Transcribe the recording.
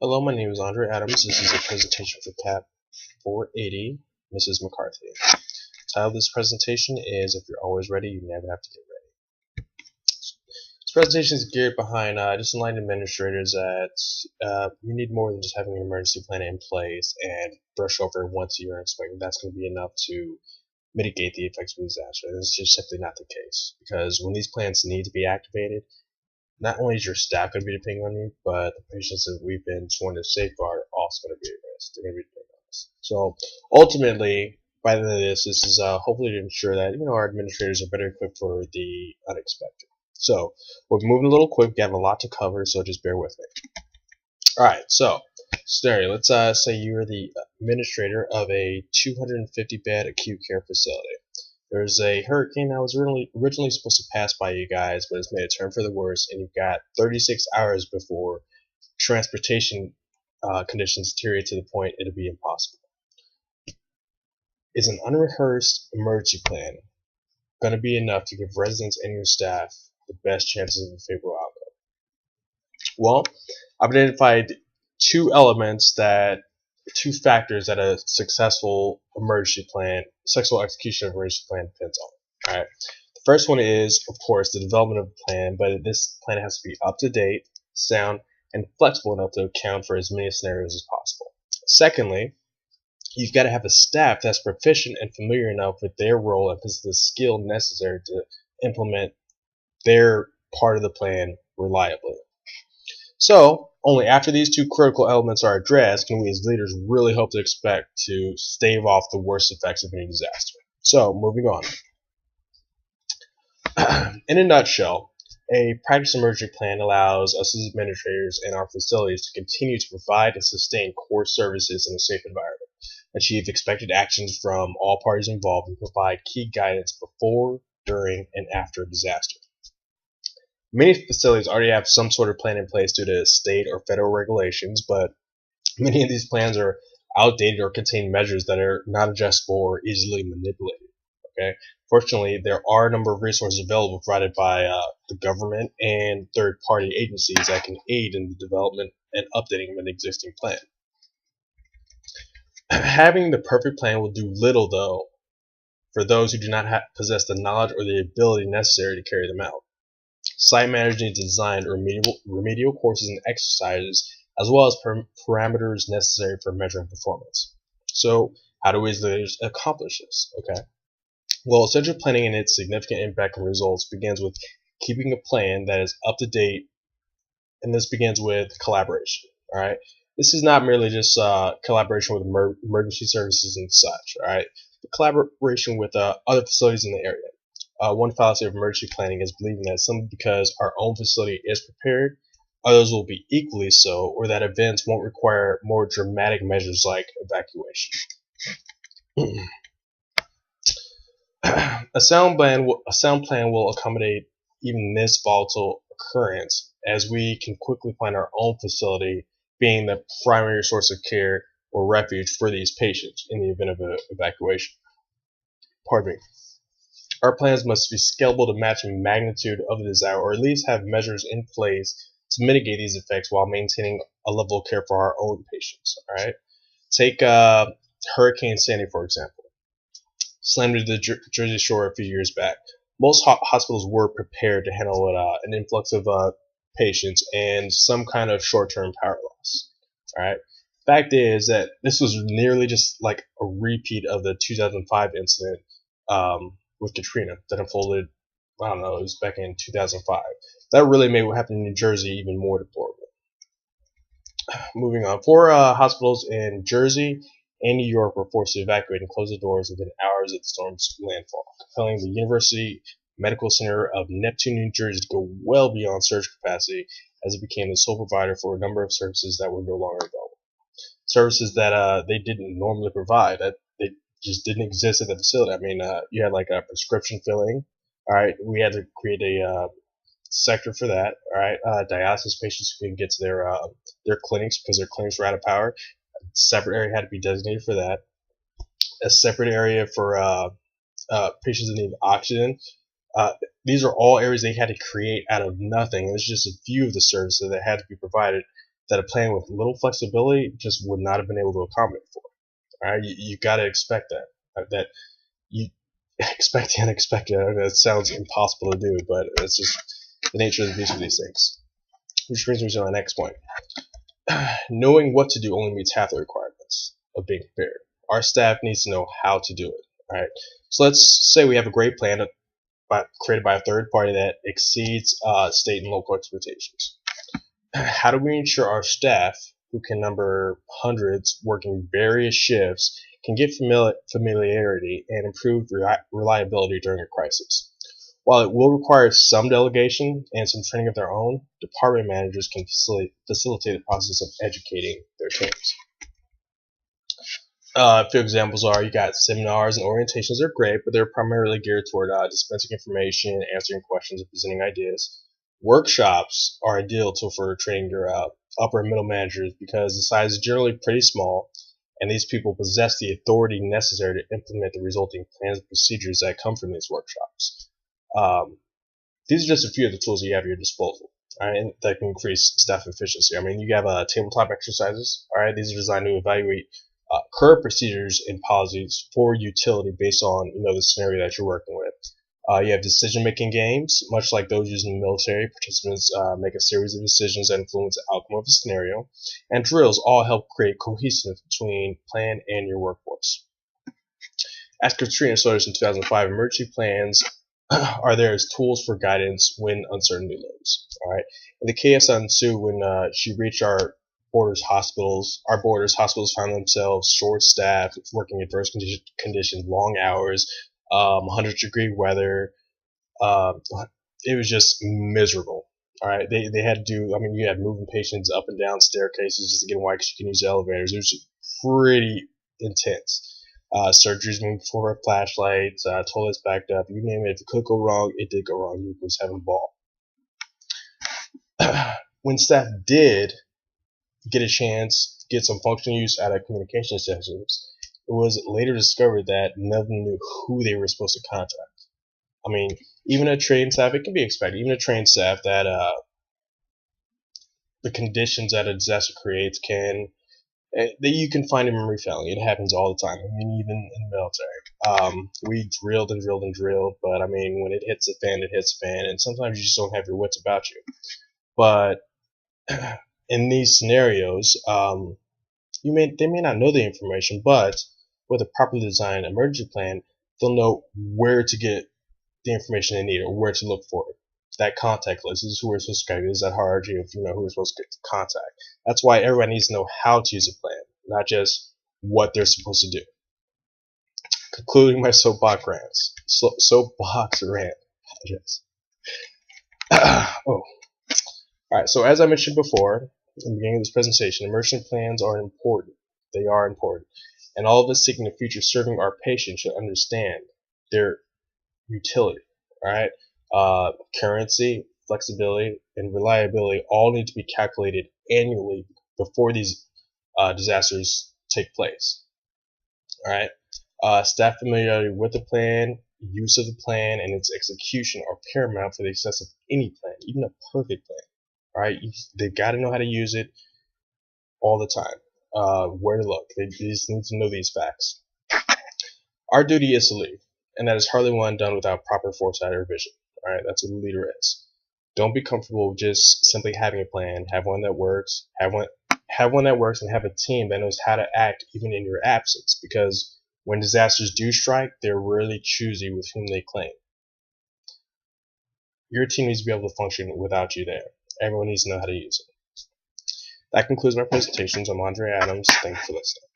Hello, my name is Andre Adams. This is a presentation for CAP480, Mrs. McCarthy. The title of this presentation is If You're Always Ready, You Never Have to Get Ready. This presentation is geared behind just enlightened administrators that you need more than just having an emergency plan in place and brush over once a year and expecting that's going to be enough to mitigate the effects of a disaster. This is just simply not the case, because when these plans need to be activated, not only is your staff going to be depending on you, but the patients that we've been sworn to safeguard are also going to be at risk. They're going to be depending on us. So ultimately, by the end of this is hopefully to ensure that our administrators are better equipped for the unexpected. So we're moving a little quick. We have a lot to cover, so just bear with me. All right. So scenario. Let's say you're the administrator of a 250-bed acute care facility. There's a hurricane that was originally supposed to pass by you guys, but it's made a turn for the worse, and you've got 36 hours before transportation conditions deteriorate to the point it'll be impossible. Is an unrehearsed emergency plan going to be enough to give residents and your staff the best chances of a favorable outcome? Well, I've identified two factors that a successful execution of emergency plan depends on. All right. The first one is, of course, the development of a plan, but this plan has to be up to date, sound, and flexible enough to account for as many scenarios as possible. Secondly, you've got to have a staff that's proficient and familiar enough with their role and possess the skill necessary to implement their part of the plan reliably. So, only after these two critical elements are addressed can we as leaders really hope to expect to stave off the worst effects of any disaster. So, moving on. In a nutshell, a practice emergency plan allows us as administrators and our facilities to continue to provide and sustain core services in a safe environment, achieve expected actions from all parties involved, and provide key guidance before, during, and after a disaster. Many facilities already have some sort of plan in place due to state or federal regulations, but many of these plans are outdated or contain measures that are not adjustable or easily manipulated. Okay. Fortunately, there are a number of resources available provided by the government and third-party agencies that can aid in the development and updating of an existing plan. Having the perfect plan will do little, though, for those who do not possess the knowledge or the ability necessary to carry them out. Site managers need to design remedial courses and exercises, as well as parameters necessary for measuring performance. So, how do we as leaders accomplish this? Okay. Well, essential planning and its significant impact on results begins with keeping a plan that is up to date, and this begins with collaboration. All right. This is not merely just collaboration with emergency services and such. All right. But collaboration with other facilities in the area. One fallacy of emergency planning is believing that simply because our own facility is prepared, others will be equally so, or that events won't require more dramatic measures like evacuation. A sound plan will accommodate even this volatile occurrence, as we can quickly find our own facility being the primary source of care or refuge for these patients in the event of an evacuation. Pardon me. Our plans must be scalable to match the magnitude of the disaster, or at least have measures in place to mitigate these effects while maintaining a level of care for our own patients. All right. Take Hurricane Sandy, for example. Slammed into the Jersey Shore a few years back. Most hospitals were prepared to handle an influx of patients and some kind of short-term power loss. All right. Fact is that this was nearly just like a repeat of the 2005 incident with Katrina that unfolded, I don't know, it was back in 2005. That really made what happened in New Jersey even more deplorable. Moving on. 4 hospitals in Jersey and New York were forced to evacuate and close the doors within hours of the storm's landfall, compelling the University Medical Center of Neptune, New Jersey to go well beyond surge capacity as it became the sole provider for a number of services that were no longer available. Services that they didn't normally provide, that they just didn't exist at the facility. I mean, you had like a prescription filling. All right, we had to create a sector for that. All right, dialysis patients couldn't get to their clinics because their clinics were out of power. A separate area had to be designated for that. A separate area for patients that need oxygen. These are all areas they had to create out of nothing. There's just a few of the services that had to be provided that a plan with little flexibility just would not have been able to accommodate for. All right, you got to expect that you expect the unexpected. I know that sounds impossible to do, but it's just the nature of the beast of these things. Which brings me to my next point. Knowing what to do only meets half the requirements of being prepared. Our staff needs to know how to do it. All right. So let's say we have a great plan created by a third party that exceeds state and local expectations. How do we ensure our staff, who can number hundreds working various shifts, can get familiarity and improved reliability during a crisis? While it will require some delegation and some training of their own, department managers can facilitate the process of educating their teams. A few examples are, you got seminars and orientations. They're great, but they're primarily geared toward dispensing information, answering questions, and presenting ideas. Workshops are ideal for training your upper and middle managers because the size is generally pretty small, and these people possess the authority necessary to implement the resulting plans and procedures that come from these workshops. These are just a few of the tools you have at your disposal, and that can increase staff efficiency. I mean, you have tabletop exercises. All right, these are designed to evaluate current procedures and policies for utility based on the scenario that you're working with. You have decision-making games, much like those used in the military. Participants make a series of decisions that influence the outcome of a scenario, and drills all help create cohesiveness between plan and your workforce. As Katrina showed us in 2005, emergency plans are there as tools for guidance when uncertainty looms. All right, and the chaos that ensued when she reached our borders, hospitals found themselves short-staffed, working in adverse conditions, long hours, 100-degree weather. It was just miserable. All right, they had to do. I mean, you had moving patients up and down staircases just to get them wide because you can use elevators. It was pretty intense. Surgeries moving before flashlights, toilets backed up. You name it. If it could go wrong, it did go wrong. You was having a ball. When staff did get a chance to get some functional use out of communication systems, it was later discovered that none of them knew who they were supposed to contact. I mean, even a trained staff, it can be expected, even a trained staff that the conditions that a disaster creates that you can find in memory failing. It happens all the time. I mean, even in the military. We drilled and drilled and drilled, but I mean, when it hits the fan, it hits the fan, and sometimes you just don't have your wits about you. But in these scenarios, they may not know the information, but with a properly designed emergency plan, they'll know where to get the information they need or where to look for it. That contact list is who we're supposed to contact. Is that hierarchy of who we're supposed to get to contact. That's why everyone needs to know how to use a plan, not just what they're supposed to do. Concluding my soapbox rants. Soapbox rant. Yes. Alright, so as I mentioned before, in the beginning of this presentation, emergency plans are important. They are important. And all of us seeking the future serving our patients should understand their utility. Alright? Currency, flexibility, and reliability all need to be calculated annually before these disasters take place. Alright? Staff familiarity with the plan, use of the plan, and its execution are paramount for the success of any plan, even a perfect plan. Alright? They've got to know how to use it all the time. Where to look. They just need to know these facts. Our duty is to lead, and that is hardly one done without proper foresight or vision. Alright, that's what a leader is. Don't be comfortable with just simply having a plan. Have one that works. Have one that works, and have a team that knows how to act even in your absence. Because when disasters do strike, they're really choosy with whom they claim. Your team needs to be able to function without you there. Everyone needs to know how to use it. That concludes my presentations. I'm Andre Adams. Thank you for listening.